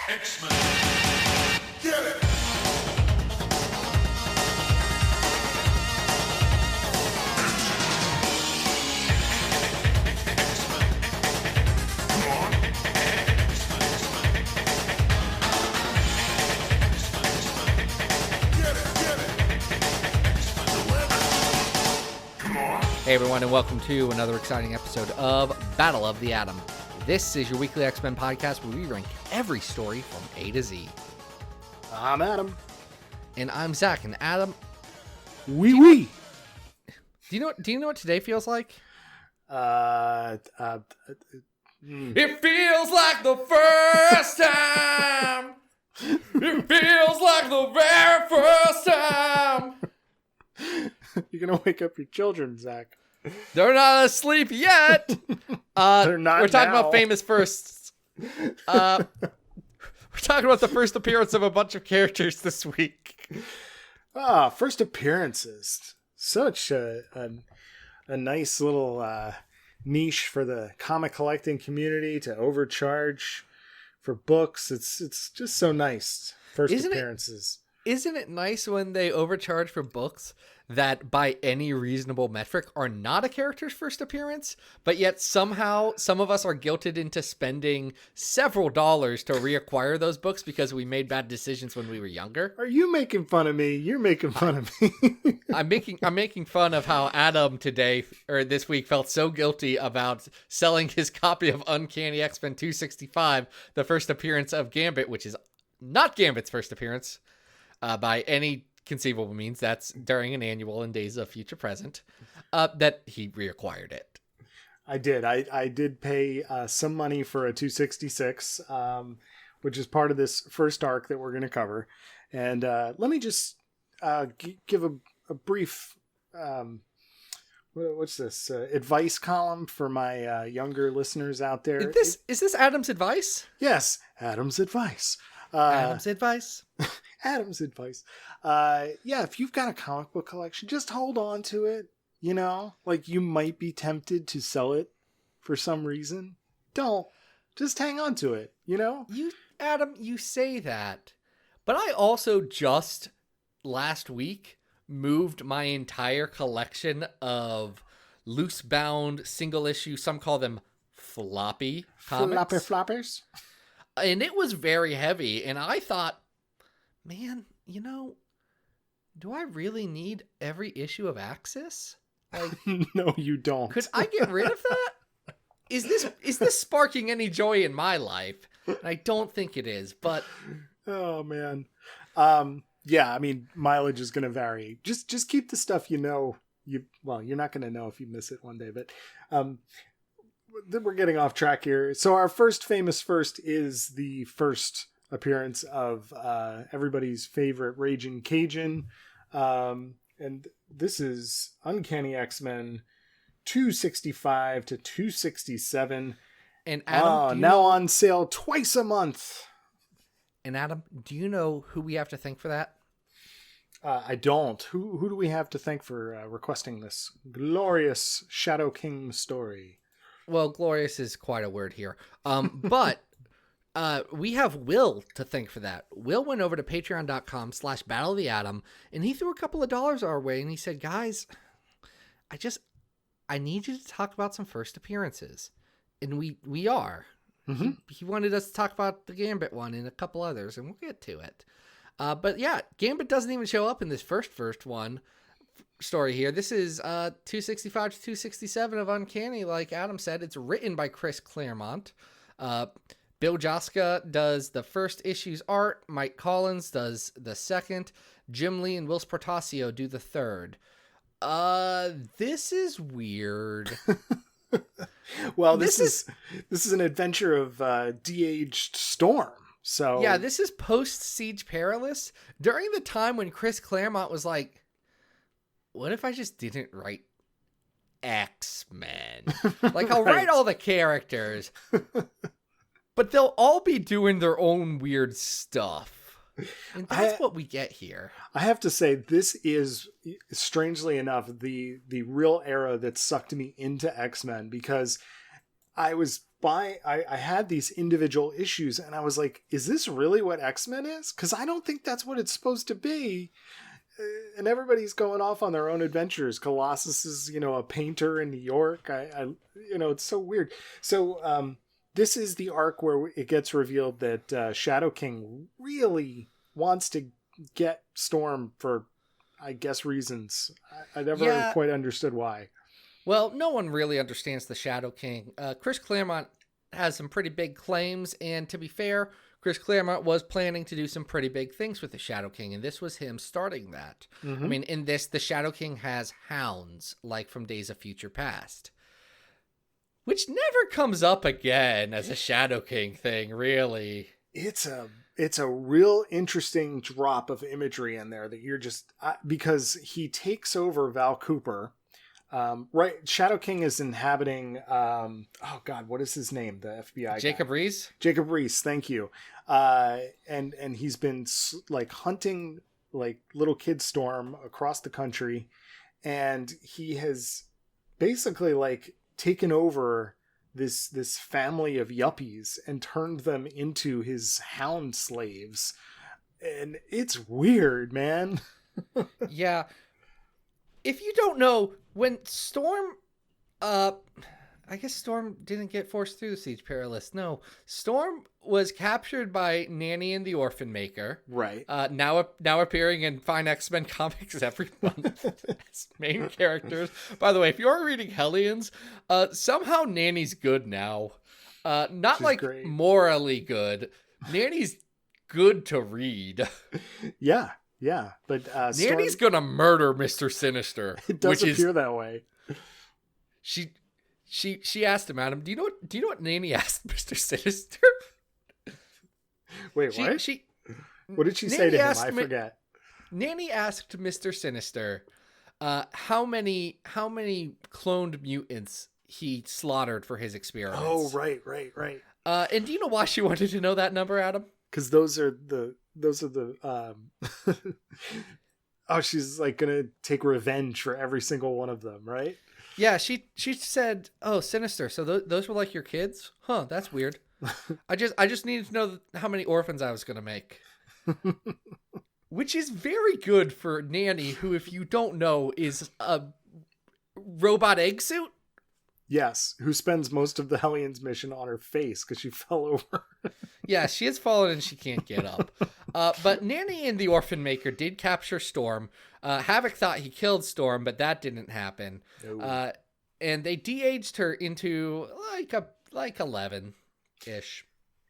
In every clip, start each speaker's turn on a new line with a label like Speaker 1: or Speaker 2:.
Speaker 1: X-Men. Get it!
Speaker 2: Hey everyone, and welcome to another exciting episode of Battle of the Atom. This is your weekly X-Men podcast where we rank every story from A to Z.
Speaker 3: I'm Adam.
Speaker 2: And I'm Zach. And Adam,
Speaker 3: Wee.
Speaker 2: do you know what today feels like?
Speaker 3: It
Speaker 2: It feels like the first time. It feels like the very first time.
Speaker 3: You're gonna wake up your children, Zach.
Speaker 2: They're not asleep yet.
Speaker 3: They're not.
Speaker 2: We're talking
Speaker 3: now.
Speaker 2: about famous firsts. We're talking about the first appearance of a bunch of characters this week.
Speaker 3: First appearances. Such a nice little niche for the comic collecting community to overcharge for books. It's just so nice. First appearances.
Speaker 2: Isn't it nice when they overcharge for books that by any reasonable metric are not a character's first appearance, but yet somehow some of us are guilted into spending several dollars to reacquire those books because we made bad decisions when we were younger?
Speaker 3: Are you making fun of me? You're making fun of me.
Speaker 2: I'm making fun of how Adam this week felt so guilty about selling his copy of Uncanny X-Men 265, the first appearance of Gambit, which is not Gambit's first appearance. By any conceivable means, that's during an annual in Days of Future Present, that he reacquired it.
Speaker 3: I did. I did pay some money for a 266, which is part of this first arc that we're going to cover. And let me just give a brief, what's this, advice column for my younger listeners out there.
Speaker 2: Is this Adam's advice?
Speaker 3: Yes, Adam's advice.
Speaker 2: Adam's advice.
Speaker 3: Adam's advice. Yeah, if you've got a comic book collection, just hold on to it. You know, like you might be tempted to sell it for some reason. Don't. Just hang on to it, you know?
Speaker 2: Adam, you say that, but I also just last week moved my entire collection of loose bound single issue, some call them floppy comics.
Speaker 3: Floppers. And
Speaker 2: it was very heavy, and I thought, man, do I really need every issue of Axis? Like,
Speaker 3: no, you don't.
Speaker 2: Could I get rid of that? Is this sparking any joy in my life? And I don't think it is, but
Speaker 3: oh man. Yeah, I mean, mileage is going to vary. Just keep the stuff you're not going to know if you miss it one day, but we're getting off track here. So our first famous first is the first appearance of everybody's favorite Raging Cajun. And this is Uncanny X-Men 265 to 267.
Speaker 2: And Adam,
Speaker 3: now on sale twice a month.
Speaker 2: And Adam, do you know who we have to thank for that?
Speaker 3: I don't. Who do we have to thank for requesting this glorious Shadow King story?
Speaker 2: Well, glorious is quite a word here. But we have Will to thank for that. Will went over to patreon.com/Battle of the Atom, and he threw a couple of dollars our way, and he said, guys, I need you to talk about some first appearances. And we are.
Speaker 3: Mm-hmm.
Speaker 2: He wanted us to talk about the Gambit one and a couple others, and we'll get to it. But yeah, Gambit doesn't even show up in this first one story here. This is 265 to 267 of Uncanny. Like Adam said, it's written by Chris Claremont. Bill Joska does the first issue's art. Mike Collins does the second. Jim Lee and Will Portasio do the third. This is weird.
Speaker 3: Well, this is an adventure of de-aged Storm. So
Speaker 2: yeah, this is post Siege Perilous, during the time when Chris Claremont was like, what if I just didn't write X-Men? Like, I'll write all the characters, but they'll all be doing their own weird stuff. And that's what we get here.
Speaker 3: I have to say, this is, strangely enough, the real era that sucked me into X-Men, because I had these individual issues and I was like, is this really what X-Men is? Because I don't think that's what it's supposed to be. And everybody's going off on their own adventures. Colossus is, a painter in New York. It's so weird. So this is the arc where it gets revealed that Shadow King really wants to get Storm for, I guess, reasons. I never quite understood why.
Speaker 2: Well, no one really understands the Shadow King. Chris Claremont has some pretty big claims, and to be fair, Chris Claremont was planning to do some pretty big things with the Shadow King, and this was him starting that. Mm-hmm. I mean, in this, the Shadow King has hounds, like from Days of Future Past, which never comes up again as a Shadow King thing, really.
Speaker 3: It's a real interesting drop of imagery in there that you're just... because he takes over Val Cooper. Right, Shadow King is inhabiting oh god, what is his name? The FBI
Speaker 2: Jacob
Speaker 3: guy.
Speaker 2: Reese.
Speaker 3: Jacob Reese, thank you. And he's been like hunting like little kid Storm across the country, and he has basically like taken over this family of yuppies and turned them into his hound slaves, and it's weird, man.
Speaker 2: Yeah. If you don't know, when Storm, I guess Storm didn't get forced through the Siege Perilous. No, Storm was captured by Nanny and the Orphan Maker.
Speaker 3: Right.
Speaker 2: Now appearing in Fine X-Men comics every month as main characters. By the way, if you're reading Hellions, somehow Nanny's good now. Not She's like great. Morally good. Nanny's good to read.
Speaker 3: Yeah. Yeah, but
Speaker 2: Nanny's gonna murder Mr. Sinister.
Speaker 3: It does appear that way.
Speaker 2: She asked him, Adam, do you know what Nanny asked Mr. Sinister?
Speaker 3: Wait, what? What did she say to him? I forget.
Speaker 2: Nanny asked Mr. Sinister how many cloned mutants he slaughtered for his experiments.
Speaker 3: Oh, right.
Speaker 2: And do you know why she wanted to know that number, Adam?
Speaker 3: Because those are the oh, she's like gonna take revenge for every single one of them, right?
Speaker 2: Yeah, she said, "Oh, Sinister. So those were like your kids? Huh? That's weird. I just needed to know how many orphans I was gonna make." Which is very good for Nanny, who, if you don't know, is a robot egg suit.
Speaker 3: Yes, who spends most of the Hellions mission on her face because she fell over.
Speaker 2: Yeah, she has fallen and she can't get up. But Nanny and the Orphan Maker did capture Storm. Havoc thought he killed Storm, but that didn't happen. No. And they de-aged her into like 11-ish.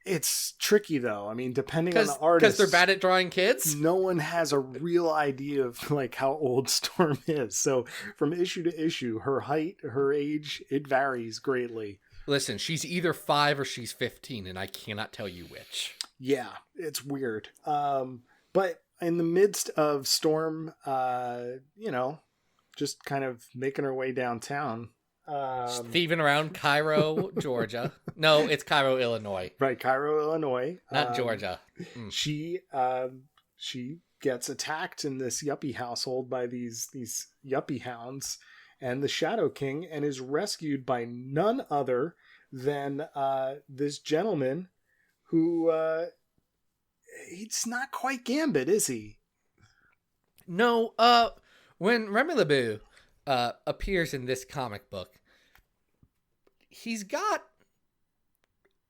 Speaker 3: It's tricky though. I mean, depending on the artist,
Speaker 2: because they're bad at drawing kids.
Speaker 3: No one has a real idea of like how old Storm is. So from issue to issue, her height, her age, it varies greatly.
Speaker 2: Listen, she's either 5 or she's 15, and I cannot tell you which.
Speaker 3: Yeah, it's weird. But in the midst of Storm, just kind of making her way downtown.
Speaker 2: Thieving around Cairo, Georgia. No, it's Cairo, Illinois.
Speaker 3: Right, Cairo, Illinois.
Speaker 2: Not Georgia.
Speaker 3: She gets attacked in this yuppie household by these yuppie hounds and the Shadow King, and is rescued by none other than this gentleman who he's not quite Gambit, is he?
Speaker 2: No, when Remy LeBeau appears in this comic book, he's got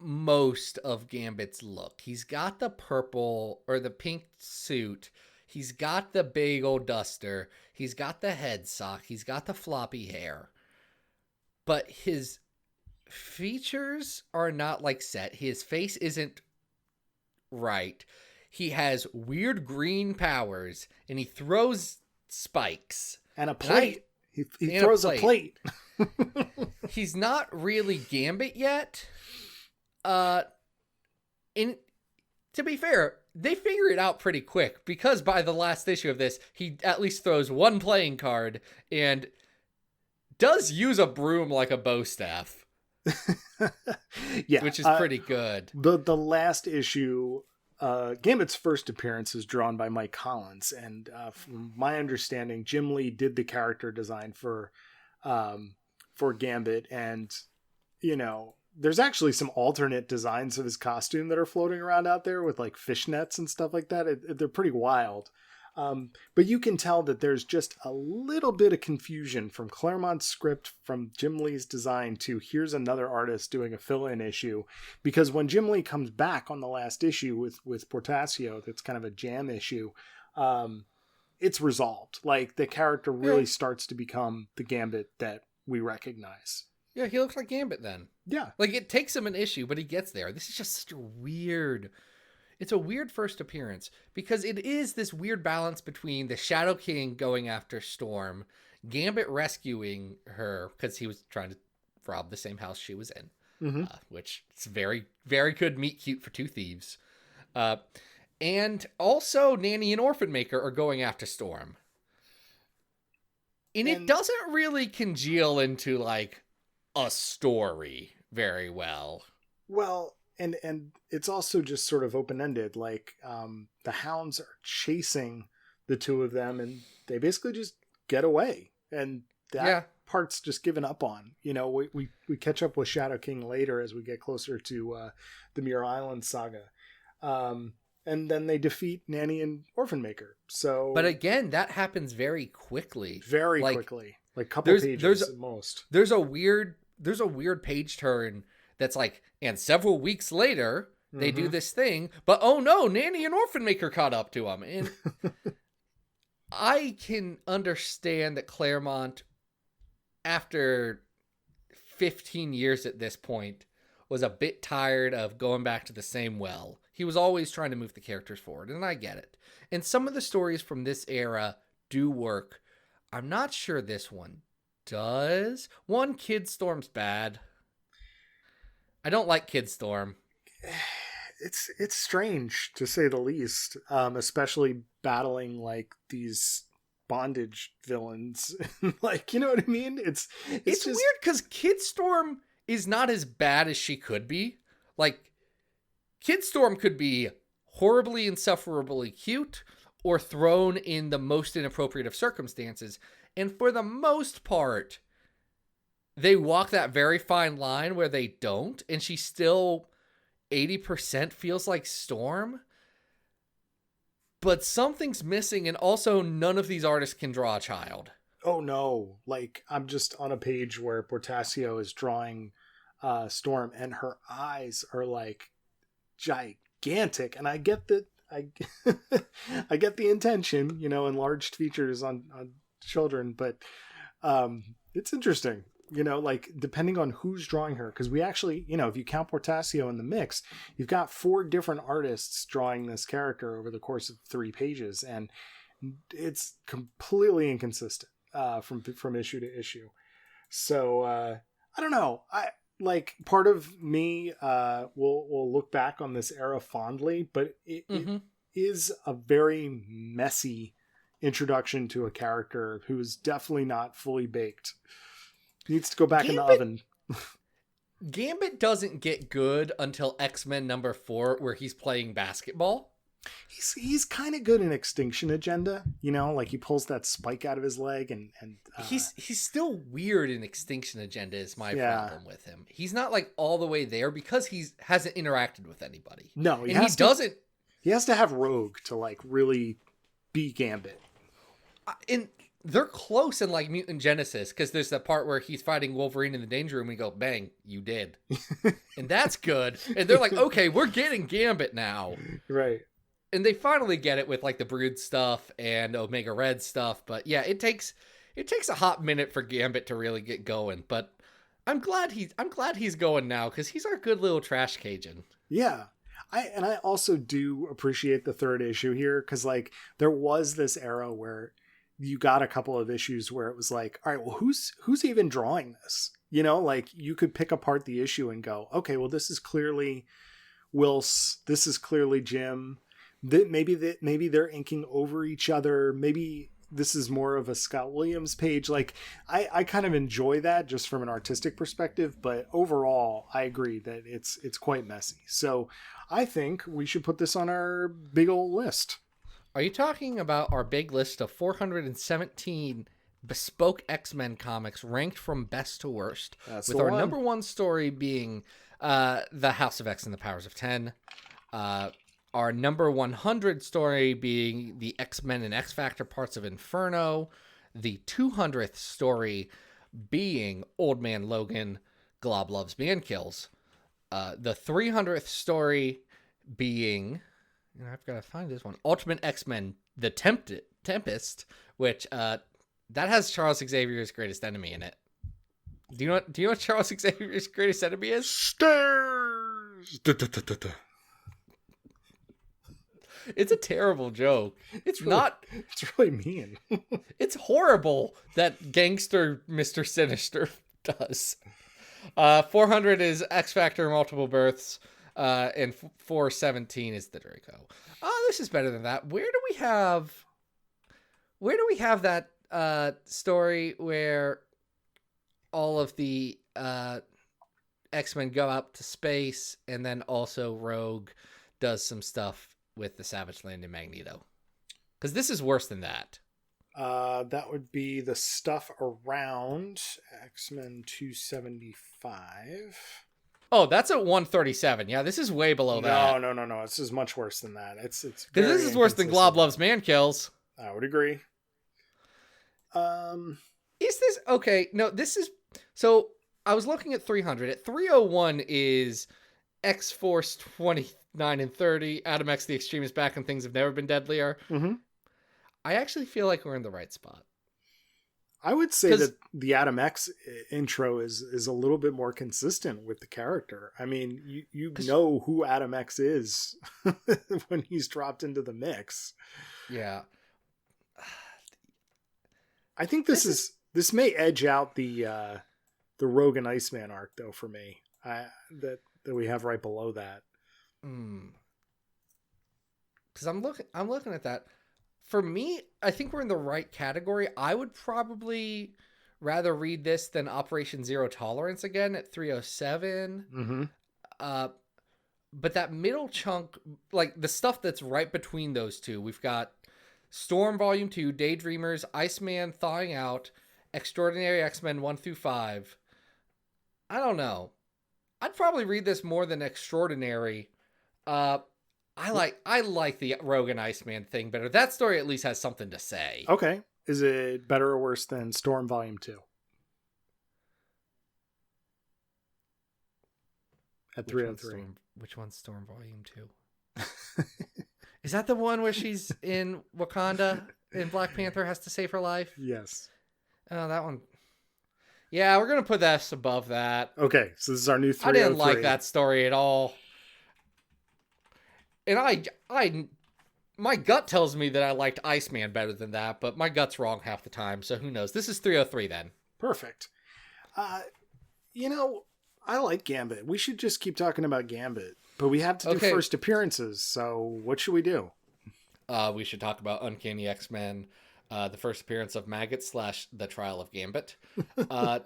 Speaker 2: most of Gambit's look. He's got the purple or the pink suit. He's got the big old duster. He's got the head sock. He's got the floppy hair. But his features are not like set. His face isn't right. He has weird green powers, and he throws spikes.
Speaker 3: And a plate. He throws a plate.
Speaker 2: He's not really Gambit yet. To be fair, they figure it out pretty quick, because by the last issue of this, he at least throws one playing card and does use a broom like a bow staff.
Speaker 3: Yeah,
Speaker 2: which is pretty good.
Speaker 3: The last issue, Gambit's first appearance is drawn by Mike Collins, and from my understanding, Jim Lee did the character design for Gambit, and there's actually some alternate designs of his costume that are floating around out there with like fishnets and stuff like that. They're pretty wild. But you can tell that there's just a little bit of confusion from Claremont's script, from Jim Lee's design, to here's another artist doing a fill-in issue. Because when Jim Lee comes back on the last issue with Portasio, that's kind of a jam issue, it's resolved. Like, the character really starts to become the Gambit that we recognize.
Speaker 2: Yeah, he looks like Gambit then.
Speaker 3: Yeah.
Speaker 2: Like, it takes him an issue, but he gets there. This is just such a weird... It's a weird first appearance because it is this weird balance between the Shadow King going after Storm, Gambit rescuing her because he was trying to rob the same house she was in, which is very, very good meet cute for two thieves. And also Nanny and Orphan Maker are going after Storm. And it doesn't really congeal into like a story very well.
Speaker 3: Well, and it's also just sort of open-ended. Like, the hounds are chasing the two of them, and they basically just get away. And that part's just given up on. You know, we catch up with Shadow King later as we get closer to the Muir Island saga. And then they defeat Nanny and Orphan Maker. So,
Speaker 2: but again, that happens very quickly.
Speaker 3: Very quickly. Like, couple pages at most.
Speaker 2: There's a weird page turn that's like, and several weeks later, they do this thing, but oh no, Nanny and Orphan Maker caught up to him. And I can understand that Claremont, after 15 years at this point, was a bit tired of going back to the same well. He was always trying to move the characters forward, and I get it. And some of the stories from this era do work. I'm not sure this one does. One, Kid Storm's bad. I don't like Kid Storm.
Speaker 3: It's strange, to say the least, especially battling like these bondage villains. Like, you know what I mean? It's just
Speaker 2: weird because Kid Storm is not as bad as she could be. Like, Kid Storm could be horribly insufferably cute or thrown in the most inappropriate of circumstances. And for the most part, they walk that very fine line where they don't, and she still 80% feels like Storm. But something's missing, and also none of these artists can draw a child.
Speaker 3: Oh no, like, I'm just on a page where Portasio is drawing Storm, and her eyes are like gigantic, and I get that I get the intention, you know, enlarged features on children, but it's interesting. You know, like, depending on who's drawing her, because we actually, you know, if you count Portasio in the mix, you've got 4 different artists drawing this character over the course of 3 pages, and it's completely inconsistent from issue to issue. So I don't know. I like, part of me will look back on this era fondly, but it is a very messy introduction to a character who is definitely not fully baked. Needs to go back in the oven.
Speaker 2: Gambit doesn't get good until X-Men number 4, where he's playing basketball.
Speaker 3: He's kind of good in Extinction Agenda, you know, like he pulls that spike out of his leg, and
Speaker 2: he's still weird in Extinction Agenda is my problem with him. He's not like all the way there because he hasn't interacted with anybody.
Speaker 3: No, he has to have Rogue to like really be Gambit.
Speaker 2: And they're close in like Mutant Genesis, because there's that part where he's fighting Wolverine in the danger room and we go, bang, you did. And that's good. And they're like, okay, we're getting Gambit now.
Speaker 3: Right.
Speaker 2: And they finally get it with like the Brood stuff and Omega Red stuff. But yeah, it takes a hot minute for Gambit to really get going. But I'm glad he's going now, because he's our good little trash Cajun. Yeah.
Speaker 3: I also do appreciate the 3rd issue here, because like there was this era where you got a couple of issues where it was like, all right, well, who's even drawing this? You know, like, you could pick apart the issue and go, okay, well, this is clearly Wills. This is clearly Jim. Maybe they're inking over each other. Maybe this is more of a Scott Williams page. Like, I kind of enjoy that just from an artistic perspective, but overall, I agree that it's quite messy. So I think we should put this on our big old list.
Speaker 2: Are you talking about our big list of 417 bespoke X-Men comics ranked from best to worst?
Speaker 3: That's
Speaker 2: with our number 1 story being the House of X and the Powers of 10. Our number 100 story being the X-Men and X-Factor Parts of Inferno. The 200th story being Old Man Logan, Glob Loves Man Kills. The 300th story being, and I've got to find this one, Ultimate X-Men, The Tempest, which that has Charles Xavier's greatest enemy in it. Do you know what Charles Xavier's greatest enemy is?
Speaker 3: Stairs.
Speaker 2: It's a terrible joke. It's
Speaker 3: really mean.
Speaker 2: It's horrible that gangster Mr. Sinister does. 400 is X Factor Multiple Births, and 417 is the Draco. Oh, this is better than that. Where do we have that story where all of the X-Men go out to space, and then also Rogue does some stuff with the Savage Land and Magneto? Because this is worse than that.
Speaker 3: That would be the stuff around X-Men 275.
Speaker 2: Oh, that's at 137. Yeah, this is way below that.
Speaker 3: No. This is much worse than that. It's
Speaker 2: because this is worse than Glob Loves Man Kills.
Speaker 3: I would agree.
Speaker 2: Is this okay? No, this is so. I was looking at 300. At 301 is X-Force 29 and 30. Adam X the Extreme is back, and things have never been deadlier.
Speaker 3: Mm-hmm.
Speaker 2: I actually feel like we're in the right spot.
Speaker 3: I would say that the Adam X intro is a little bit more consistent with the character. I mean, you know who Adam X is when he's dropped into the mix.
Speaker 2: Yeah.
Speaker 3: I think this may edge out the Rogue and Iceman arc though for me. That we have right below that.
Speaker 2: Because I'm looking at that. For me, I think we're in the right category. I would probably rather read this than Operation Zero Tolerance again at 307.
Speaker 3: Mm-hmm.
Speaker 2: But that middle chunk, like the stuff that's right between those two, we've got Storm Volume 2, Daydreamers, Iceman Thawing Out, Extraordinary X-Men 1 through 5. I don't know. I'd probably read this more than Extraordinary. I like the Rogue and Iceman thing better. That story at least has something to say.
Speaker 3: Okay. Is it better or worse than Storm Volume 2? At 303.
Speaker 2: Which one's Storm Volume 2? Is that the one where she's in Wakanda and Black Panther has to save her life?
Speaker 3: Yes.
Speaker 2: Oh, that one. Yeah, we're going to put that above that.
Speaker 3: Okay, so this is our new 303.
Speaker 2: I didn't like that story at all. And my gut tells me that I liked Iceman better than that, but my gut's wrong half the time, so who knows? This is 303 then.
Speaker 3: Perfect. I like Gambit. We should just keep talking about Gambit, but we have to do first appearances, so what should we do?
Speaker 2: We should talk about Uncanny X-Men, the first appearance of Maggott / The Trial of Gambit. I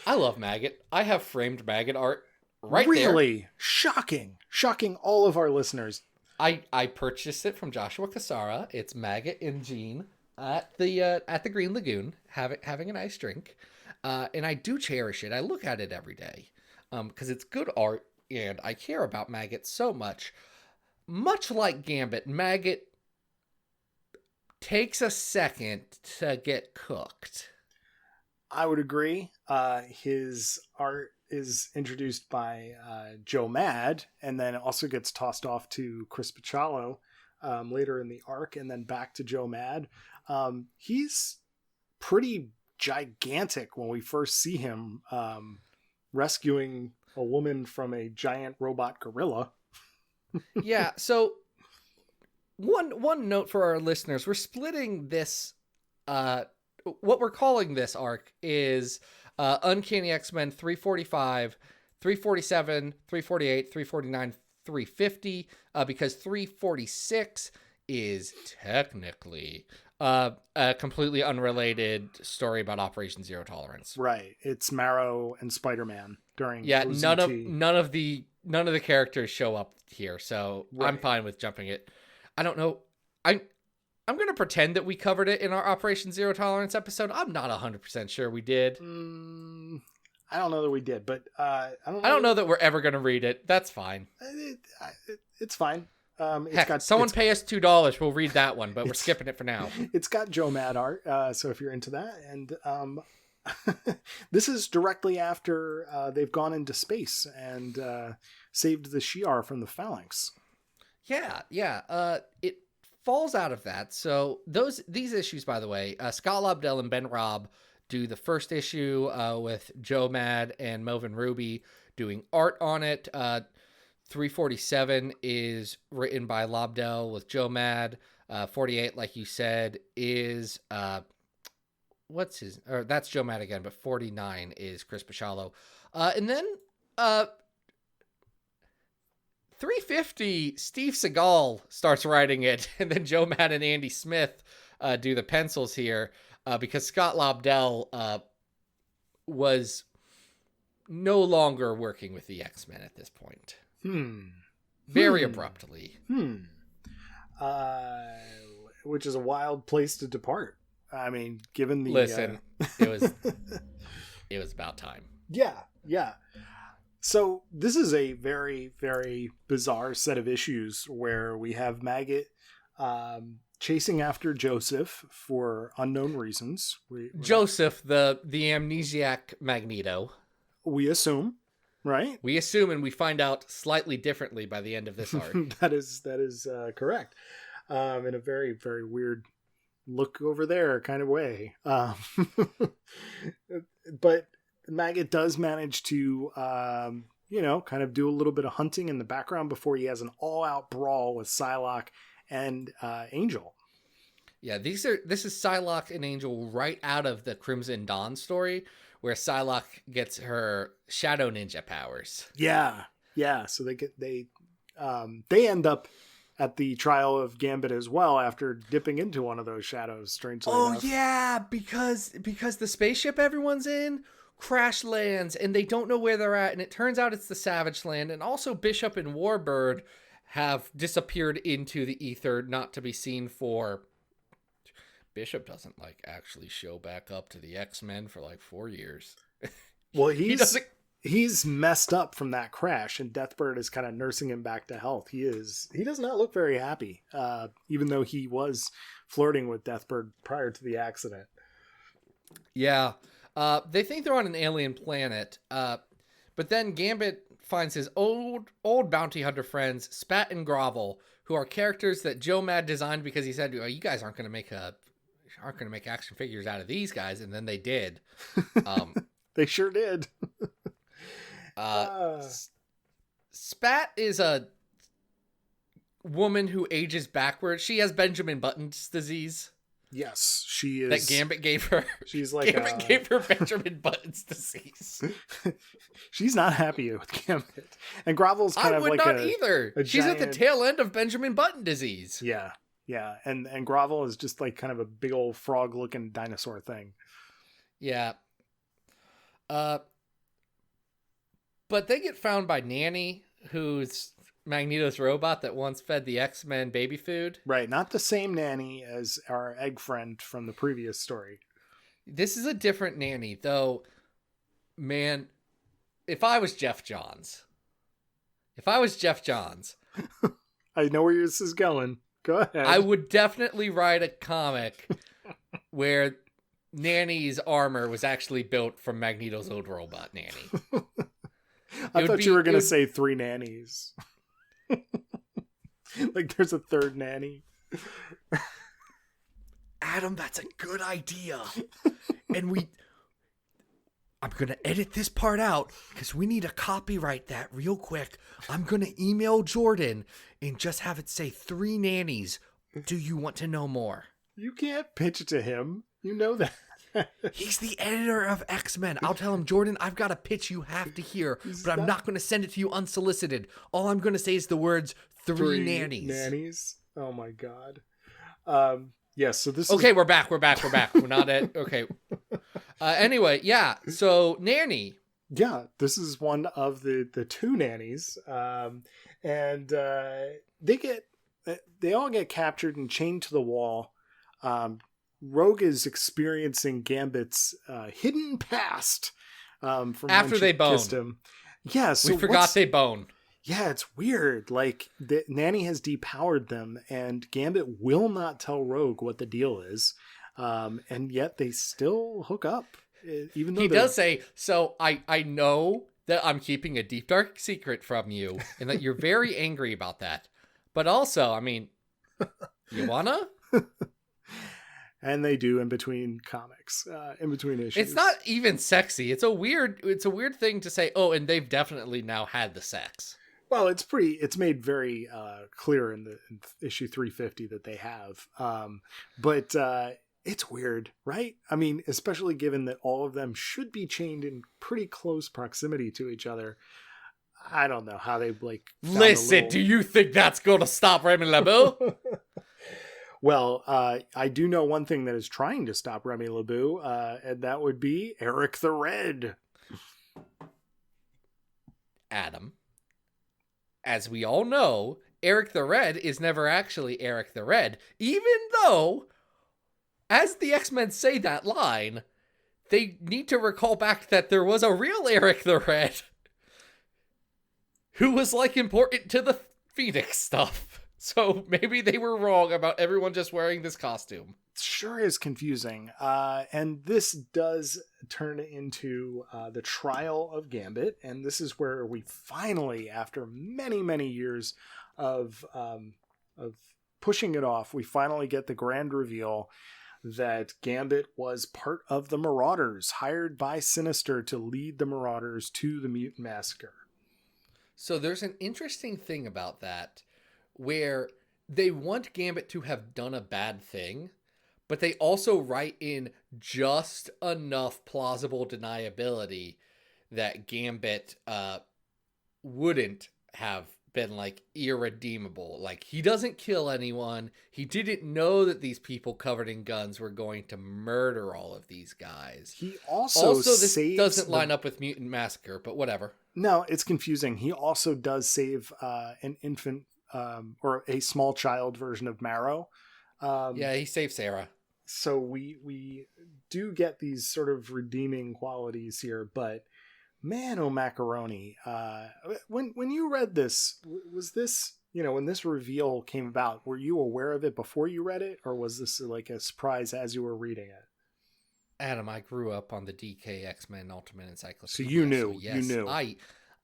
Speaker 2: love Maggott. I have framed Maggott art right there. Really?
Speaker 3: Shocking all of our listeners.
Speaker 2: I purchased it from Joshua Cassara. It's Maggott and Jean at the Green Lagoon having a nice drink. And I do cherish it. I look at it every day because it's good art and I care about Maggott so much. Much like Gambit, Maggott takes a second to get cooked.
Speaker 3: I would agree. His art is introduced by Joe Mad and then also gets tossed off to Chris Picciolo later in the arc and then back to Joe Mad. He's pretty gigantic when we first see him rescuing a woman from a giant robot gorilla.
Speaker 2: Yeah, so one note for our listeners, we're splitting this what we're calling this arc is Uncanny X-Men 345, 347, 348, 349, 350, because 346 is technically a completely unrelated story about Operation Zero Tolerance.
Speaker 3: Right. It's Marrow and Spider-Man during
Speaker 2: OZT. None of the characters show up here, so right. I'm fine with jumping it. I don't know. I'm going to pretend that we covered it in our Operation Zero Tolerance episode. I'm not 100% sure we did.
Speaker 3: I don't know that we did, but I
Speaker 2: don't know that we're ever going to read it. That's fine.
Speaker 3: It's fine.
Speaker 2: Heck, someone pay us $2. We'll read that one, but we're skipping it for now.
Speaker 3: It's got Joe Mad art, so if you're into that. And this is directly after they've gone into space and saved the Shi'ar from the Phalanx. Yeah.
Speaker 2: It falls out of that. So these issues, by the way, Scott Lobdell and Ben Robb do the first issue with Joe Mad and Melvin Ruby doing art on it. 347 is written by Lobdell with Joe Mad. 48, like you said, is that's Joe Mad again, but 49 is Chris Bachalo. And then 350, Steve Seagal starts writing it, and then Joe Mad and Andy Smith do the pencils here. Because Scott Lobdell was no longer working with the X-Men at this point. Very abruptly.
Speaker 3: Which is a wild place to depart. I mean, given the...
Speaker 2: Listen, it was about time.
Speaker 3: Yeah. So this is a very, very bizarre set of issues where we have Maggott chasing after Joseph for unknown reasons.
Speaker 2: Joseph, the amnesiac Magneto.
Speaker 3: We assume, right?
Speaker 2: We assume, and we find out slightly differently by the end of this arc.
Speaker 3: That is correct. In a very, very weird look over there kind of way. But Maggott does manage to, kind of do a little bit of hunting in the background before he has an all-out brawl with Psylocke and Angel.
Speaker 2: Yeah, this is Psylocke and Angel right out of the Crimson Dawn story, where Psylocke gets her Shadow Ninja powers.
Speaker 3: Yeah. So they end up at the trial of Gambit as well after dipping into one of those shadows. Strangely enough.
Speaker 2: Yeah, because the spaceship everyone's in crash lands and they don't know where they're at, and it turns out it's the Savage Land, and also Bishop and Warbird have disappeared into the ether, not to be seen for... Bishop doesn't actually show back up to the X-Men for 4 years.
Speaker 3: Well, he's messed up from that crash, and Deathbird is kind of nursing him back to health. He does not look very happy, even though he was flirting with Deathbird prior to the accident.
Speaker 2: Yeah. They think they're on an alien planet, but then Gambit finds his old bounty hunter friends, Spat and Grovel, who are characters that Joe Mad designed because he said, you guys aren't going to make action figures out of these guys, and then they did.
Speaker 3: They sure did.
Speaker 2: Spat is a woman who ages backwards. She has Benjamin Button's disease.
Speaker 3: Yes, she is.
Speaker 2: That Gambit gave her.
Speaker 3: She's like
Speaker 2: Gambit gave her Benjamin Button's disease.
Speaker 3: She's not happy with Gambit, and Grovel's kind of like
Speaker 2: either. She's
Speaker 3: giant...
Speaker 2: at the tail end of Benjamin Button disease.
Speaker 3: Yeah, and Grovel is just kind of a big old frog-looking dinosaur thing.
Speaker 2: Yeah. But they get found by Nanny, who's Magneto's robot that once fed the X-Men baby food.
Speaker 3: Right, not the same Nanny as our egg friend from the previous story.
Speaker 2: This is a different Nanny, though. Man, if I was Jeff Johns,
Speaker 3: I know where this is going. Go ahead.
Speaker 2: I would definitely write a comic where Nanny's armor was actually built from Magneto's old robot Nanny.
Speaker 3: I thought you were going to say 3 nannies. There's a third nanny.
Speaker 2: Adam, that's a good idea. And I'm going to edit this part out because we need to copyright that real quick. I'm going to email Jordan and just have it say 3 nannies. Do you want to know more?
Speaker 3: You can't pitch it to him. You know that.
Speaker 2: He's the editor of X-Men. I'll tell him, Jordan, I've got a pitch you have to hear, but I'm not going to send it to you unsolicited. All I'm going to say is the words 3 nannies.
Speaker 3: Nannies? Oh my God. Yes, so this
Speaker 2: Okay, we're back. We're not at... Okay. Anyway, yeah. So, Nanny.
Speaker 3: Yeah, this is one of the 2 nannies. And they all get captured and chained to the wall. Rogue is experiencing Gambit's hidden past From
Speaker 2: After
Speaker 3: when
Speaker 2: they
Speaker 3: she
Speaker 2: bone.
Speaker 3: kissed him. Yeah, so
Speaker 2: We forgot they bone.
Speaker 3: Yeah, it's weird. Like, Nanny has depowered them, and Gambit will not tell Rogue what the deal is. And yet they still hook up. Even though
Speaker 2: He does say, so I know that I'm keeping a deep, dark secret from you, and that you're very angry about that. But also, I mean, you wanna?
Speaker 3: And they do in between comics, in between issues.
Speaker 2: It's not even sexy. It's a weird thing to say, oh, and they've definitely now had the sex.
Speaker 3: Well, it's made very clear in issue 350 that they have. But it's weird, right? I mean, especially given that all of them should be chained in pretty close proximity to each other. I don't know how they like.
Speaker 2: Listen, do you think that's going to stop Remy LeBeau?
Speaker 3: Well, I do know one thing that is trying to stop Remy LeBeau, and that would be Eric the Red.
Speaker 2: Adam, as we all know, Eric the Red is never actually Eric the Red, even though, as the X-Men say that line, they need to recall back that there was a real Eric the Red who was, like, important to the Phoenix stuff. So maybe they were wrong about everyone just wearing this costume.
Speaker 3: Sure is confusing. And this does turn into the trial of Gambit. And this is where we finally, after many, many years of pushing it off, we finally get the grand reveal that Gambit was part of the Marauders, hired by Sinister to lead the Marauders to the Mutant Massacre.
Speaker 2: So there's an interesting thing about that, where they want Gambit to have done a bad thing, but they also write in just enough plausible deniability that Gambit wouldn't have been, like, irredeemable. Like, he doesn't kill anyone. He didn't know that these people covered in guns were going to murder all of these guys.
Speaker 3: He also
Speaker 2: this
Speaker 3: saves
Speaker 2: doesn't line up with Mutant Massacre, but whatever.
Speaker 3: No, it's confusing. He also does save an infant or a small child version of Marrow.
Speaker 2: Yeah, he saved Sarah.
Speaker 3: So we do get these sort of redeeming qualities here, but man, oh macaroni! When you read this, was this, when this reveal came about, were you aware of it before you read it, or was this like a surprise as you were reading it?
Speaker 2: Adam, I grew up on the DK X-Men Ultimate Encyclopedia.
Speaker 3: So you knew.
Speaker 2: So yes,
Speaker 3: you knew.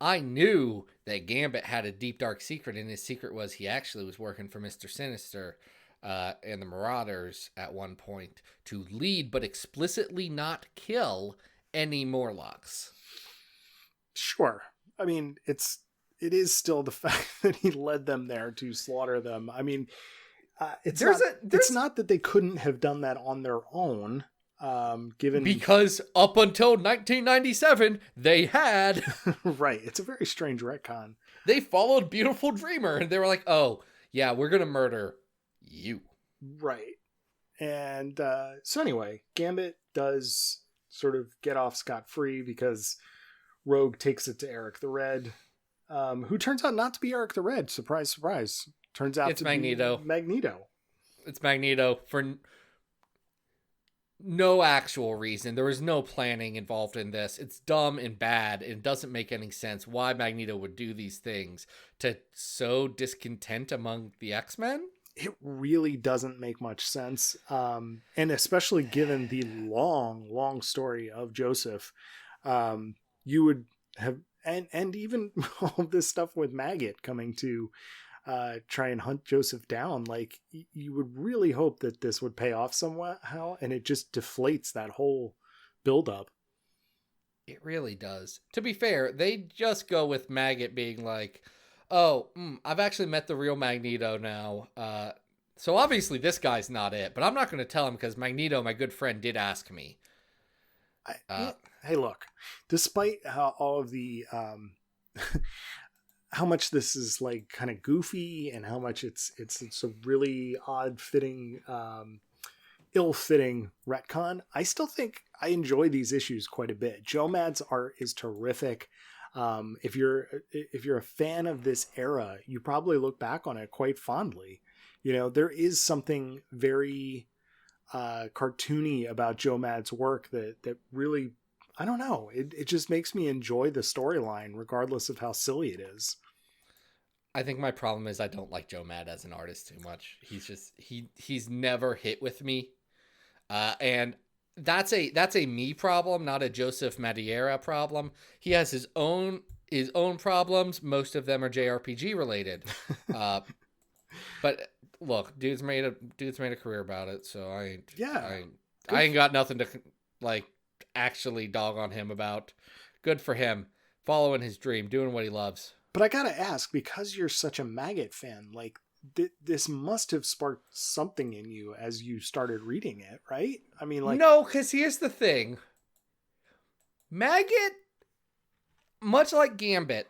Speaker 2: I knew that Gambit had a deep, dark secret, and his secret was he actually was working for Mr. Sinister and the Marauders at one point to lead, but explicitly not kill any Morlocks.
Speaker 3: Sure. I mean, it is still the fact that he led them there to slaughter them. I mean, it's not that they couldn't have done that on their own. Because
Speaker 2: up until 1997 they had.
Speaker 3: Right, it's a very strange retcon.
Speaker 2: They followed Beautiful Dreamer and they were like, oh yeah, we're gonna murder you,
Speaker 3: right? And so anyway, Gambit does sort of get off scot-free because Rogue takes it to Eric the Red, who turns out not to be Eric the Red. Surprise, surprise. Turns out it's
Speaker 2: Magneto. It's Magneto for no actual reason. There was no planning involved in this. It's dumb and bad, and it doesn't make any sense why Magneto would do these things to sow discontent among the X-Men.
Speaker 3: It really doesn't make much sense. And especially given the long story of Joseph, you would have, and even all this stuff with Maggott coming to try and hunt Joseph down, like you would really hope that this would pay off somehow, and it just deflates that whole buildup.
Speaker 2: It really does. To be fair, they just go with Maggott being like, oh, I've actually met the real Magneto now. So obviously this guy's not it, but I'm not going to tell him because Magneto, my good friend, did ask me.
Speaker 3: Hey, look, despite how all of the, how much this is like kind of goofy and how much it's a really odd fitting, ill-fitting retcon, I still think I enjoy these issues quite a bit. Joe Mad's art is terrific. If you're a fan of this era, you probably look back on it quite fondly. There is something very cartoony about Joe Mad's work that really I don't know. It just makes me enjoy the storyline regardless of how silly it is.
Speaker 2: I think my problem is I don't like Joe Mad as an artist too much. He's never hit with me. And that's a me problem, not a Joseph Madureira problem. He has his own problems. Most of them are JRPG related. But look, dude's made a career about it, so I ain't got nothing to like actually dog on him about. Good for him, following his dream, doing what he loves.
Speaker 3: But I gotta ask, because you're such a Maggott fan, like this must have sparked something in you as you started reading it, right? I mean, like,
Speaker 2: no, because here's the thing: Maggott, much like Gambit,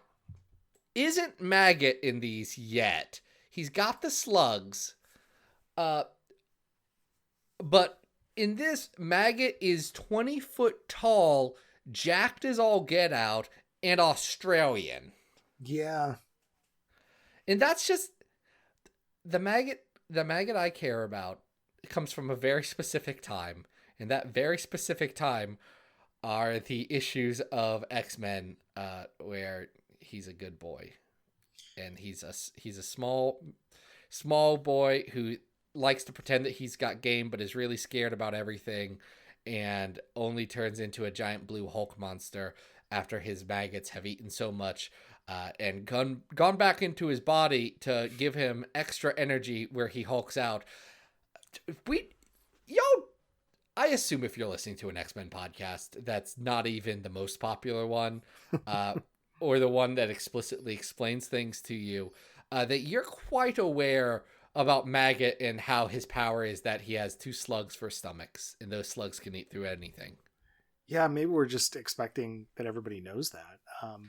Speaker 2: isn't Maggott in these yet. He's got the slugs, but in this, Maggott is 20 foot tall, jacked as all get out, and Australian.
Speaker 3: Yeah.
Speaker 2: And that's just the Maggott I care about comes from a very specific time. And that very specific time are the issues of X-Men where he's a good boy. And he's a small boy who likes to pretend that he's got game but is really scared about everything and only turns into a giant blue Hulk monster after his maggots have eaten so much and gone back into his body to give him extra energy where he hulks out. I assume if you're listening to an X-Men podcast, that's not even the most popular one, or the one that explicitly explains things to you, that you're quite aware about Maggott and how his power is that he has 2 slugs for stomachs, and those slugs can eat through anything.
Speaker 3: Yeah, maybe we're just expecting that everybody knows that.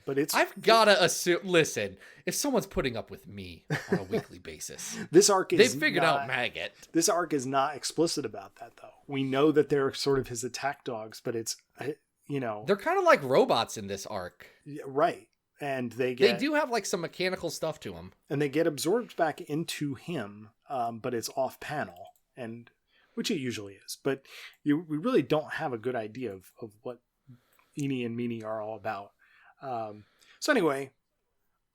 Speaker 3: But
Speaker 2: I've gotta assume. Listen, if someone's putting up with me on a weekly basis,
Speaker 3: this arc
Speaker 2: they've figured out Maggott.
Speaker 3: This arc is not explicit about that, though. We know that they're sort of his attack dogs, but it's they're
Speaker 2: kind of like robots in this arc,
Speaker 3: right? And they
Speaker 2: do have like some mechanical stuff to them,
Speaker 3: and they get absorbed back into him, but it's off panel, and which it usually is. But we really don't have a good idea of what Eenie and Meanie are all about. So anyway,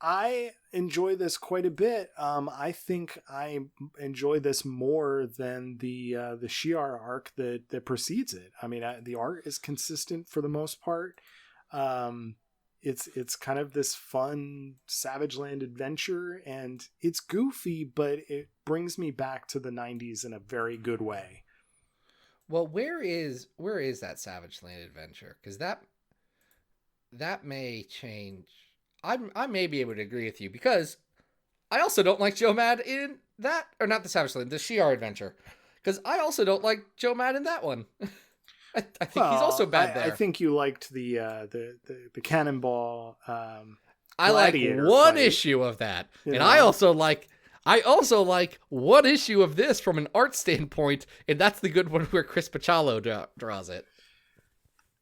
Speaker 3: I enjoy this quite a bit. I think I enjoy this more than the Shi'ar arc that precedes it. I mean, the art is consistent for the most part. It's kind of this fun Savage Land adventure, and it's goofy, but it brings me back to the 90s in a very good way.
Speaker 2: Well, where is that Savage Land adventure? Because that may change. I may be able to agree with you, because I also don't like Joe Mad in that, or not the Savage Land, the Shi'ar adventure, because I also don't like Joe Mad in that one. I think he's also bad there.
Speaker 3: I think you liked the Cannonball.
Speaker 2: I like one issue of that, and I also like one issue of this from an art standpoint, and that's the good one where Chris Pachalo draws it.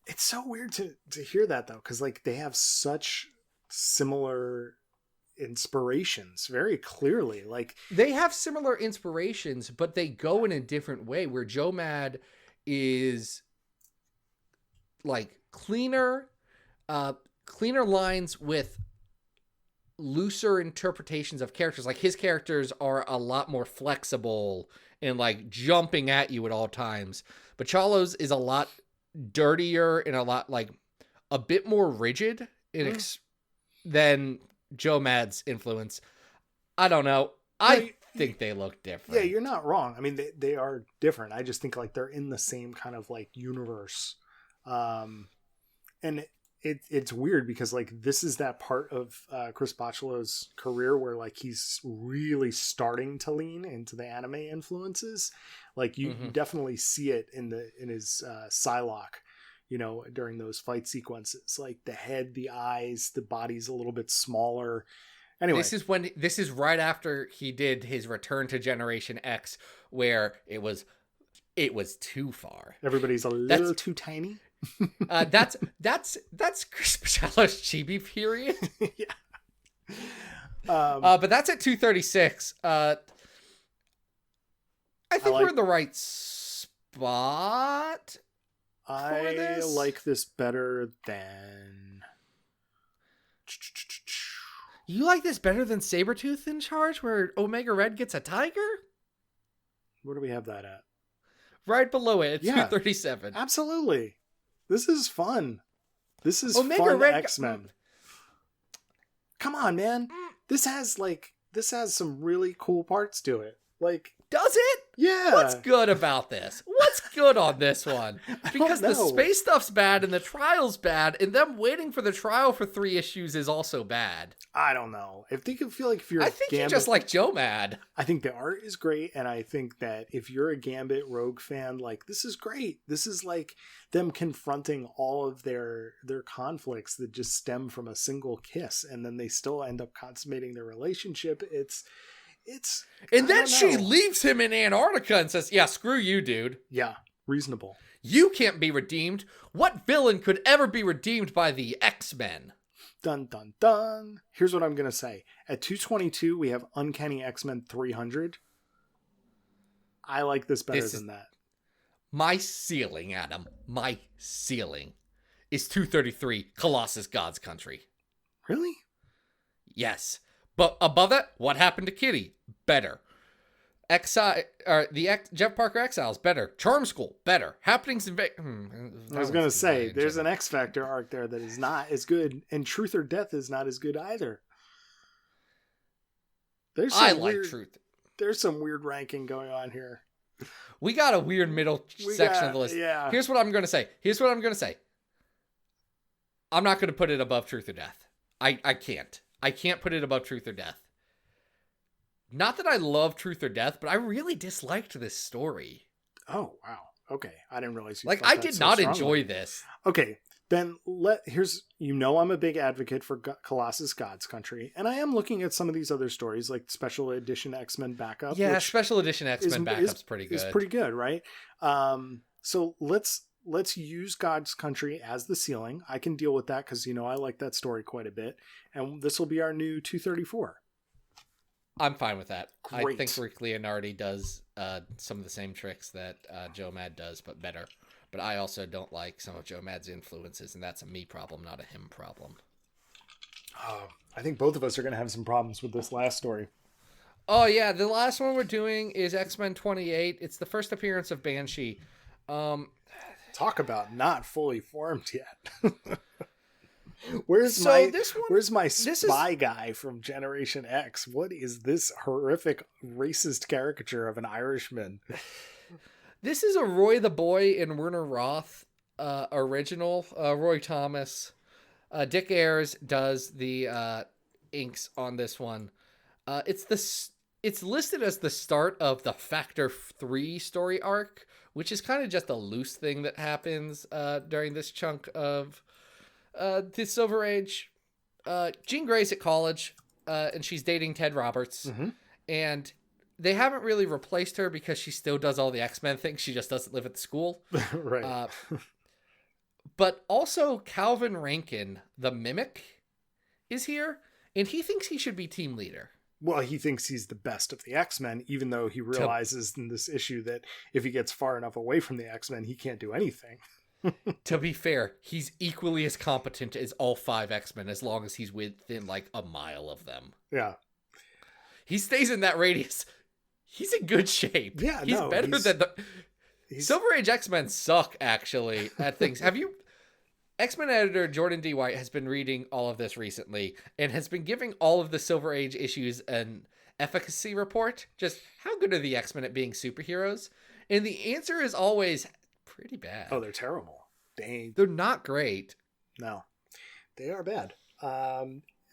Speaker 3: It's so weird to hear that, though, because like they have such similar inspirations very clearly. Like
Speaker 2: they have similar inspirations, but they go in a different way, where Joe Mad is like cleaner lines with looser interpretations of characters. Like his characters are a lot more flexible and like jumping at you at all times. But Chalo's is a lot dirtier and a lot like a bit more rigid than Joe Mad's influence. I don't know. I think they look different.
Speaker 3: Yeah, you're not wrong. I mean, they are different. I just think like they're in the same kind of like universe. And it's weird because like this is that part of Chris Bachalo's career where like he's really starting to lean into the anime influences. Like you definitely see it in his Psylocke, during those fight sequences. Like the head, the eyes, the body's a little bit smaller. Anyway,
Speaker 2: this is right after he did his return to Generation X, where it was too far.
Speaker 3: Everybody's a little too tiny.
Speaker 2: That's Chris Pachalo's chibi period.
Speaker 3: Yeah.
Speaker 2: But that's at 236. I think we're in the right spot.
Speaker 3: I
Speaker 2: this?
Speaker 3: like this better than...
Speaker 2: You like this better than Sabretooth in charge, where Omega Red gets a tiger?
Speaker 3: Where do we have that at?
Speaker 2: Right below it, at
Speaker 3: Yeah.
Speaker 2: 237.
Speaker 3: Absolutely. This is fun. This is
Speaker 2: Omega
Speaker 3: fun
Speaker 2: Red
Speaker 3: X-Men. Come on, man. This has some really cool parts to it. Like,
Speaker 2: Does it?
Speaker 3: yeah.
Speaker 2: What's good about this? What's good on this one? Because the
Speaker 3: know.
Speaker 2: space stuff's bad and the trial's bad, and them waiting for the trial for 3 issues is also bad.
Speaker 3: I don't know. I think if you're
Speaker 2: I
Speaker 3: a
Speaker 2: think
Speaker 3: Gambit,
Speaker 2: you just like Joe Mad.
Speaker 3: I think the art is great, and I think that if you're a Gambit Rogue fan, like, this is great. This is like them confronting all of their conflicts that just stem from a single kiss, and then they still end up consummating their relationship. It's
Speaker 2: And
Speaker 3: I
Speaker 2: then
Speaker 3: don't
Speaker 2: she
Speaker 3: know.
Speaker 2: leaves him in Antarctica and says, yeah, screw you, dude.
Speaker 3: Yeah, reasonable.
Speaker 2: You can't be redeemed. What villain could ever be redeemed by the X-Men?
Speaker 3: Dun dun dun. Here's what I'm gonna say. At 222, we have Uncanny X-Men 300. I like this better than that.
Speaker 2: My ceiling, Adam. My ceiling is 233, Colossus God's Country.
Speaker 3: Really?
Speaker 2: Yes. But above that, What Happened to Kitty? Better. Jeff Parker Exiles? Better. Charm School? Better. Happenings in
Speaker 3: I was gonna say, there's an X Factor arc there that is not as good, and Truth or Death is not as good either.
Speaker 2: I like Truth.
Speaker 3: There's some weird ranking going on here.
Speaker 2: We got a weird middle section of the list.
Speaker 3: Yeah.
Speaker 2: Here's what I'm going to say. I'm not going to put it above Truth or Death. I can't. I can't put it above Truth or Death. Not that I love Truth or Death, but I really disliked this story.
Speaker 3: Oh, wow. Okay. I didn't realize you
Speaker 2: Like,
Speaker 3: felt
Speaker 2: I
Speaker 3: that
Speaker 2: did
Speaker 3: so
Speaker 2: not
Speaker 3: strongly.
Speaker 2: enjoy this.
Speaker 3: Okay. Then I'm a big advocate for Colossus God's Country, and I am looking at some of these other stories, like Special Edition X-Men Backup.
Speaker 2: Yeah,
Speaker 3: which
Speaker 2: Special Edition X-Men Backup's pretty good.
Speaker 3: It's pretty good, right? So let's use God's Country as the ceiling. I can deal with that because, I like that story quite a bit. And this will be our new 234.
Speaker 2: I'm fine with that.
Speaker 3: Great.
Speaker 2: I think Rick Leonardi does some of the same tricks that Joe Mad does, but better. But I also don't like some of Joe Mad's influences, and that's a me problem, not a him problem.
Speaker 3: I think both of us are going to have some problems with this last story.
Speaker 2: Oh, yeah. The last one we're doing is X-Men 28. It's the first appearance of Banshee.
Speaker 3: Talk about not fully formed yet. Where's my spy guy from Generation X? What is this horrific racist caricature of an Irishman?
Speaker 2: This is a Roy the Boy and Werner Roth original. Roy Thomas. Dick Ayers does the inks on this one. It's listed as the start of the Factor 3 story arc, which is kind of just a loose thing that happens during this chunk of the Silver Age. Jean Grey's at college, and she's dating Ted Roberts, and they haven't really replaced her because she still does all the X-Men things. She just doesn't live at the school.
Speaker 3: Right.
Speaker 2: But also Calvin Rankin, the Mimic, is here, and he thinks he should be team leader.
Speaker 3: Well, he thinks he's the best of the X-Men, even though he realizes in this issue that if he gets far enough away from the X-Men, he can't do anything.
Speaker 2: To be fair, he's equally as competent as all 5 X-Men as long as he's within like a mile of them.
Speaker 3: Yeah.
Speaker 2: He stays in that radius. He's in good shape.
Speaker 3: Yeah,
Speaker 2: he's better than the Silver Age X-Men suck actually at things. Have you? X-Men editor Jordan D. White has been reading all of this recently and has been giving all of the Silver Age issues an efficacy report. Just how good are the X-Men at being superheroes? And the answer is always pretty bad.
Speaker 3: Oh, they're terrible.
Speaker 2: They're not great.
Speaker 3: No, they are bad.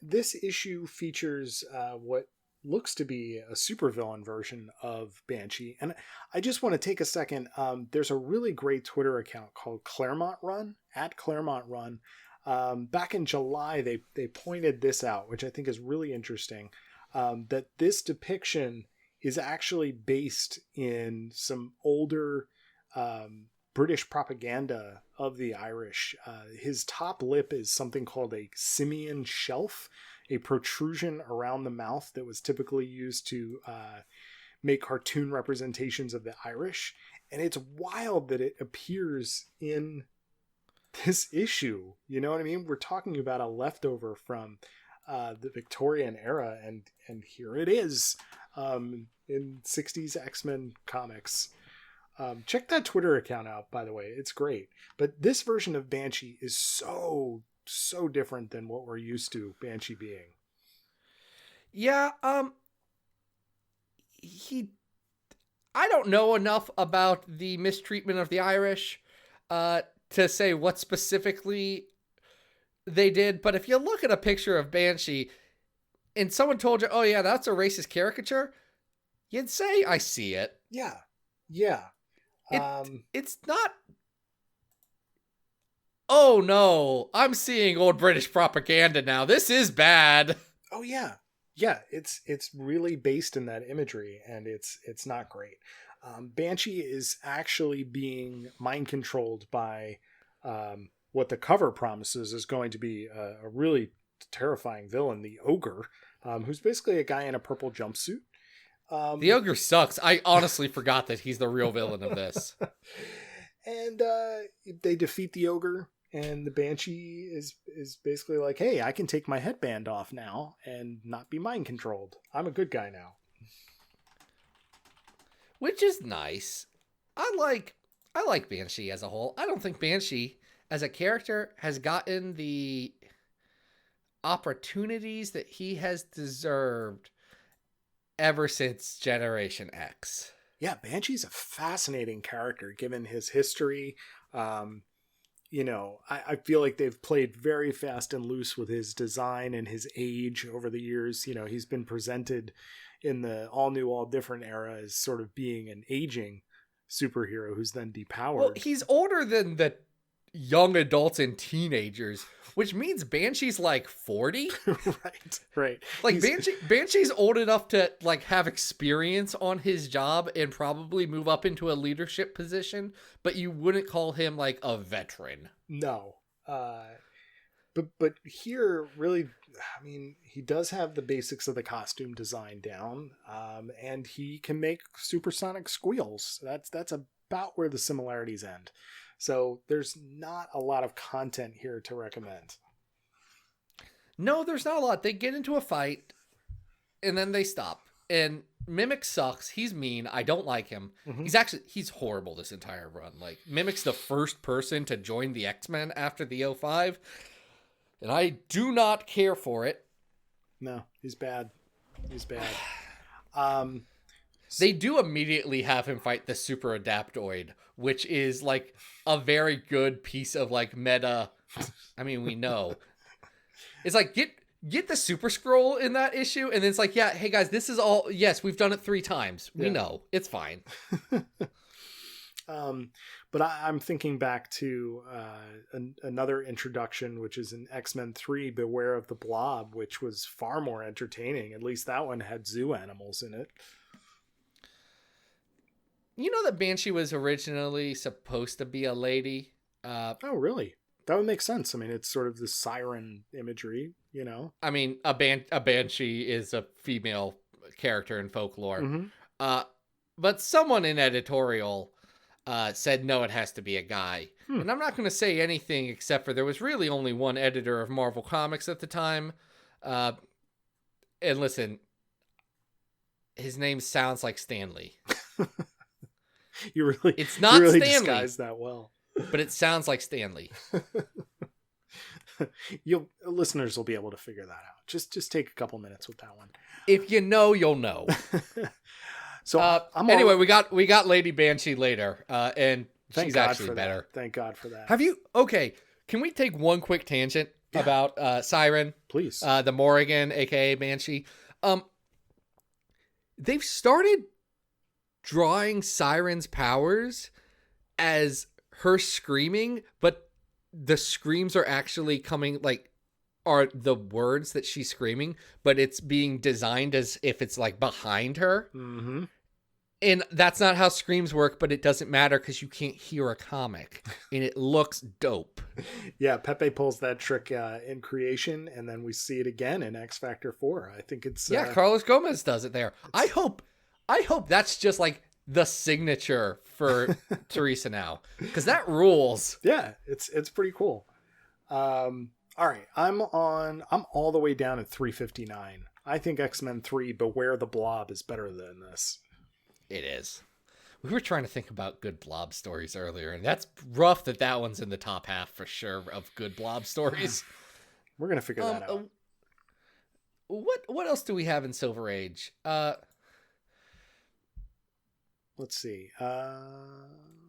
Speaker 3: This issue features what looks to be a supervillain version of Banshee. And I just want to take a second. There's a really great Twitter account called Claremont Run, at Claremont Run. Back in July, they pointed this out, which I think is really interesting, that this depiction is actually based in some older British propaganda of the Irish. His top lip is something called a simian shelf, a protrusion around the mouth that was typically used to make cartoon representations of the Irish. And it's wild that it appears in this issue. You know what I mean? We're talking about a leftover from the Victorian era, and here it is in 60s X-Men comics. Check that Twitter account out, by the way. It's great. But this version of Banshee is so different than what we're used to Banshee being.
Speaker 2: Yeah, I don't know enough about the mistreatment of the Irish to say what specifically they did, but if you look at a picture of Banshee and someone told you, oh yeah, that's a racist caricature, you'd say, I see it.
Speaker 3: Yeah.
Speaker 2: It's not, oh no, I'm seeing old British propaganda now. This is bad.
Speaker 3: Oh yeah. Yeah, it's really based in that imagery, and it's not great. Banshee is actually being mind controlled by what the cover promises is going to be a really terrifying villain, the Ogre, who's basically a guy in a purple jumpsuit.
Speaker 2: The Ogre sucks. I honestly forgot that he's the real villain of this.
Speaker 3: And they defeat the Ogre. And the Banshee is basically like, hey, I can take my headband off now and not be mind controlled. I'm a good guy now.
Speaker 2: Which is nice. I like Banshee as a whole. I don't think Banshee as a character has gotten the opportunities that he has deserved ever since Generation X.
Speaker 3: Yeah, Banshee's a fascinating character given his history. You know, I feel like they've played very fast and loose with his design and his age over the years. You know, he's been presented in the all new, all different era as sort of being an aging superhero who's then depowered.
Speaker 2: Well, he's older than the young adults and teenagers, which means Banshee's like 40.
Speaker 3: Right.
Speaker 2: Like Banshee's old enough to like have experience on his job and probably move up into a leadership position, but you wouldn't call him like a veteran.
Speaker 3: No. But here really, I mean, he does have the basics of the costume design down, and he can make supersonic squeals. That's about where the similarities end. So there's not a lot of content here to recommend.
Speaker 2: No, there's not a lot. They get into a fight and then they stop. And Mimic sucks. He's mean. I don't like him. Mm-hmm. He's horrible this entire run. Like, Mimic's the first person to join the X-Men after the 05. And I do not care for it.
Speaker 3: No, he's bad.
Speaker 2: They do immediately have him fight the Super Adaptoid, which is like a very good piece of like meta. I mean, we know. It's like, get the Super Scroll in that issue, and then it's like, yeah, hey guys, this is all, yes, we've done it 3 times. We know. It's fine.
Speaker 3: But I'm thinking back to another introduction, which is in X-Men 3, Beware of the Blob, which was far more entertaining. At least that one had zoo animals in it.
Speaker 2: You know that Banshee was originally supposed to be a lady?
Speaker 3: Oh, really? That would make sense. I mean, it's sort of the siren imagery, you know?
Speaker 2: I mean, a Banshee is a female character in folklore. Mm-hmm. But someone in editorial said, no, it has to be a guy. And I'm not going to say anything except for there was really only one editor of Marvel Comics at the time. And listen, his name sounds like Stanley. It's not Stanley.
Speaker 3: Disguised that well.
Speaker 2: But it sounds like Stanley.
Speaker 3: Listeners will be able to figure that out. Just take a couple minutes with that one.
Speaker 2: If you know, you'll know.
Speaker 3: So
Speaker 2: anyway, we got Lady Banshee later, and she's actually better.
Speaker 3: Thank God for that.
Speaker 2: Have you? Okay, can we take one quick tangent about Siren?
Speaker 3: Please.
Speaker 2: The Morrigan, aka Banshee. They've started drawing Siren's powers as her screaming, but the screams are actually are the words that she's screaming, but it's being designed as if it's like behind her.
Speaker 3: Mm-hmm.
Speaker 2: And that's not how screams work, but it doesn't matter because you can't hear a comic and it looks dope.
Speaker 3: Yeah. Pepe pulls that trick in Creation, and then we see it again in X Factor 4. I think it's,
Speaker 2: Carlos Gomez does it there. I hope that's just like the signature for Teresa now, because that rules.
Speaker 3: Yeah, it's pretty cool. All right, I'm all the way down at 359. I think X-Men 3 Beware the Blob is better than this.
Speaker 2: It is. We were trying to think about good Blob stories earlier, and that's rough that one's in the top half for sure of good Blob stories.
Speaker 3: We're gonna figure that out.
Speaker 2: What else do we have in Silver Age?
Speaker 3: Let's see.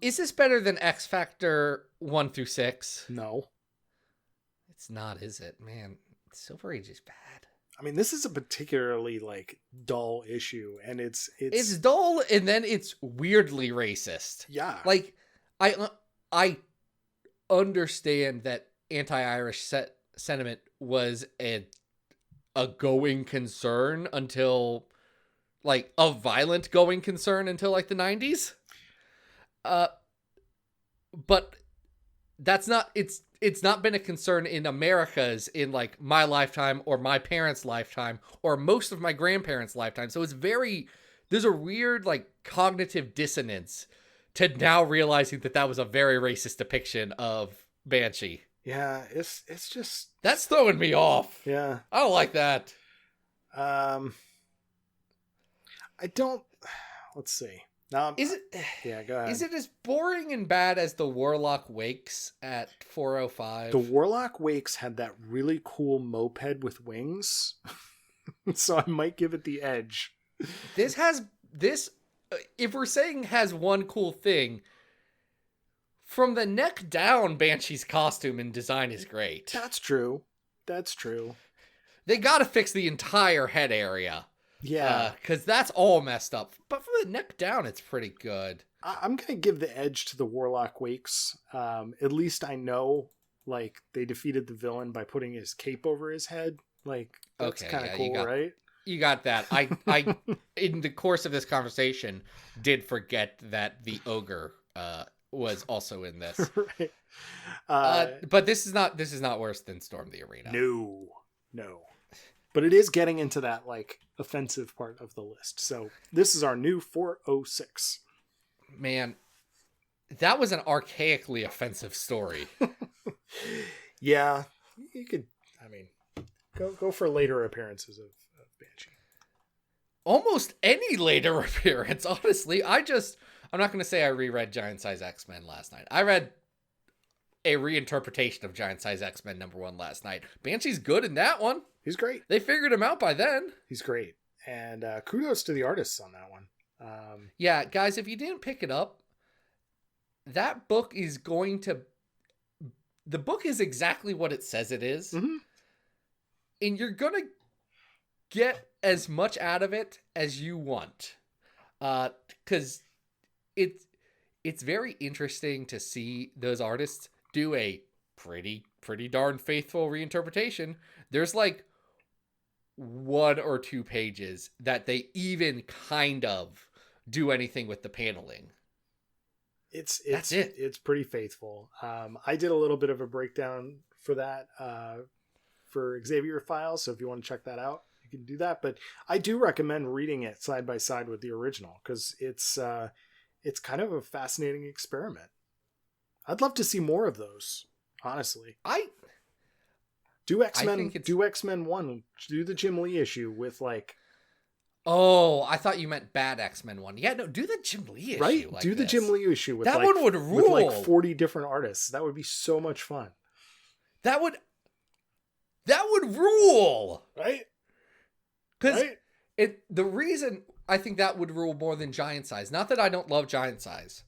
Speaker 2: Is this better than X Factor 1 through 6?
Speaker 3: No.
Speaker 2: It's not, is it? Man, Silver Age is bad.
Speaker 3: I mean, this is a particularly like dull issue, and it's
Speaker 2: dull, and then it's weirdly racist.
Speaker 3: Yeah.
Speaker 2: Like, I understand that anti-Irish sentiment was a going concern until, like, a violent going concern until like the 90s. But that's not, it's not been a concern in America's in like my lifetime or my parents' lifetime or most of my grandparents' lifetime. So there's a weird like cognitive dissonance to now realizing that was a very racist depiction of Banshee.
Speaker 3: Yeah, it's just...
Speaker 2: That's throwing me off.
Speaker 3: Yeah.
Speaker 2: I don't like that.
Speaker 3: I don't... Let's see.
Speaker 2: Is it...
Speaker 3: Yeah, go ahead.
Speaker 2: Is it as boring and bad as the Warlock Wakes at 405?
Speaker 3: The Warlock Wakes had that really cool moped with wings. So I might give it the edge.
Speaker 2: This, if we're saying has one cool thing, from the neck down, Banshee's costume and design is great.
Speaker 3: That's true.
Speaker 2: They gotta fix the entire head area.
Speaker 3: Yeah.
Speaker 2: Because that's all messed up. But from the neck down, it's pretty good.
Speaker 3: I'm going to give the edge to the Warlock Wakes. At least I know, like, they defeated the villain by putting his cape over his head. Like, that's kind of cool, right?
Speaker 2: You got that. I in the course of this conversation, did forget that the ogre was also in this.
Speaker 3: Right.
Speaker 2: But this is not worse than Storm the Arena.
Speaker 3: No. But it is getting into that, like, offensive part of the list. So this is our new 406.
Speaker 2: Man, that was an archaically offensive story.
Speaker 3: Yeah, you could, I mean, go for later appearances of Banshee.
Speaker 2: Almost any later appearance, honestly. I'm not going to say I reread Giant Size X-Men last night. I read a reinterpretation of Giant Size X-Men #1 last night. Banshee's good in that one.
Speaker 3: He's great.
Speaker 2: They figured him out by then.
Speaker 3: He's great. And kudos to the artists on that one.
Speaker 2: Yeah, guys, if you didn't pick it up, that book is the book is exactly what it says it is.
Speaker 3: Mm-hmm.
Speaker 2: And you're going to get as much out of it as you want. Because it's very interesting to see those artists do a pretty darn faithful reinterpretation. There's like 1 or 2 pages that they even kind of do anything with the paneling.
Speaker 3: That's it. It's pretty faithful. I did a little bit of a breakdown for that for Xavier Files, so if you want to check that out, you can do that. But I do recommend reading it side by side with the original because it's kind of a fascinating experiment. I'd love to see more of those, honestly. Do X-Men 1. Do the Jim Lee issue with like...
Speaker 2: Oh, I thought you meant bad X-Men 1. Yeah, no, do the Jim Lee issue.
Speaker 3: Right?
Speaker 2: Like
Speaker 3: do the Jim Lee issue with
Speaker 2: that one would rule.
Speaker 3: With like 40 different artists. That would be so much fun.
Speaker 2: That would rule.
Speaker 3: Right?
Speaker 2: Because the reason I think that would rule more than Giant Size, not that I don't love Giant Size.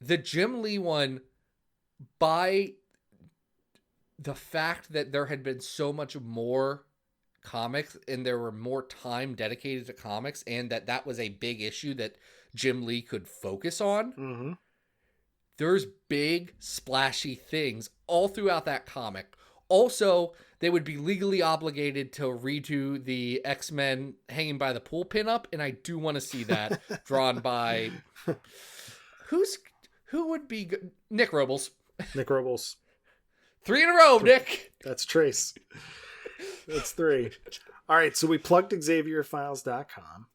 Speaker 2: The Jim Lee one, by the fact that there had been so much more comics and there were more time dedicated to comics and that was a big issue that Jim Lee could focus on.
Speaker 3: Mm-hmm.
Speaker 2: There's big splashy things all throughout that comic. Also, they would be legally obligated to redo the X-Men hanging by the pool pinup, and I do want to see that drawn by who would be good? Nick Robles. 3 in a row, Nick.
Speaker 3: That's Trace. That's 3. All right, so we plugged XavierFiles.com.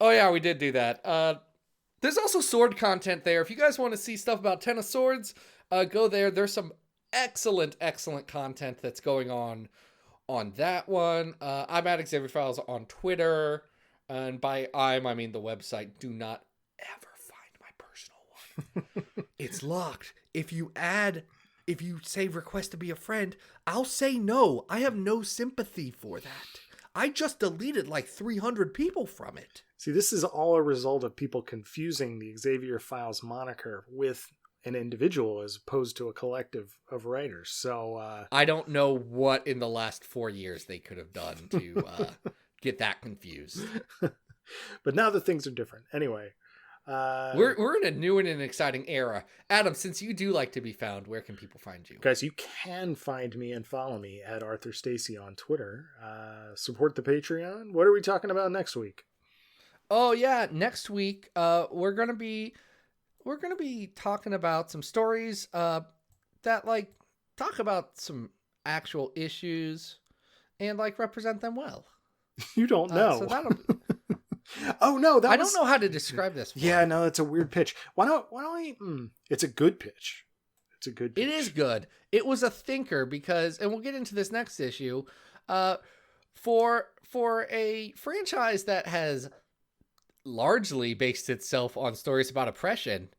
Speaker 2: Oh yeah, we did do that. There's also sword content there. If you guys want to see stuff about Ten of Swords, go there. There's some excellent content that's going on that one. I'm at Xavier Files on Twitter. And by I mean the website. Do not ever find my personal one. It's locked. If you say request to be a friend, I'll say no. I have no sympathy for that. I just deleted like 300 people from it.
Speaker 3: See, this is all a result of people confusing the Xavier Files moniker with an individual as opposed to a collective of writers. So
Speaker 2: I don't know what in the last 4 years they could have done to get that confused.
Speaker 3: But now that things are different. Anyway.
Speaker 2: We're in a new and an exciting era. Adam, since you do like to be found, where can people find you?
Speaker 3: Guys, you can find me and follow me at Arthur Stacy on Twitter. Support the Patreon. What are we talking about next week?
Speaker 2: Oh yeah, next week we're gonna be talking about some stories that like talk about some actual issues and like represent them well.
Speaker 3: You don't know.
Speaker 2: So that'll be...
Speaker 3: Oh no,
Speaker 2: I don't know how to describe this one.
Speaker 3: Yeah, no, it's a weird pitch. Why don't we it's a good pitch. It's a good pitch.
Speaker 2: It is good. It was a thinker because, and we'll get into this next issue, for a franchise that has largely based itself on stories about oppression,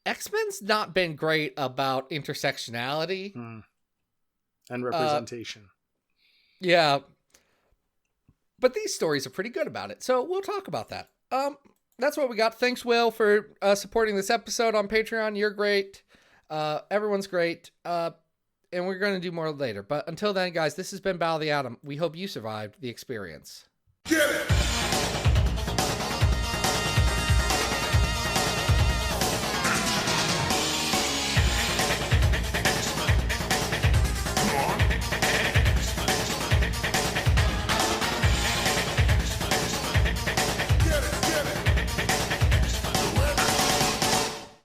Speaker 2: X-Men's not been great about intersectionality
Speaker 3: and representation.
Speaker 2: Yeah. But these stories are pretty good about it. So we'll talk about that. That's what we got. Thanks, Will, for supporting this episode on Patreon. You're great. Everyone's great. And we're going to do more later. But until then, guys, this has been Battle of the Atom. We hope you survived the experience.
Speaker 1: Get it!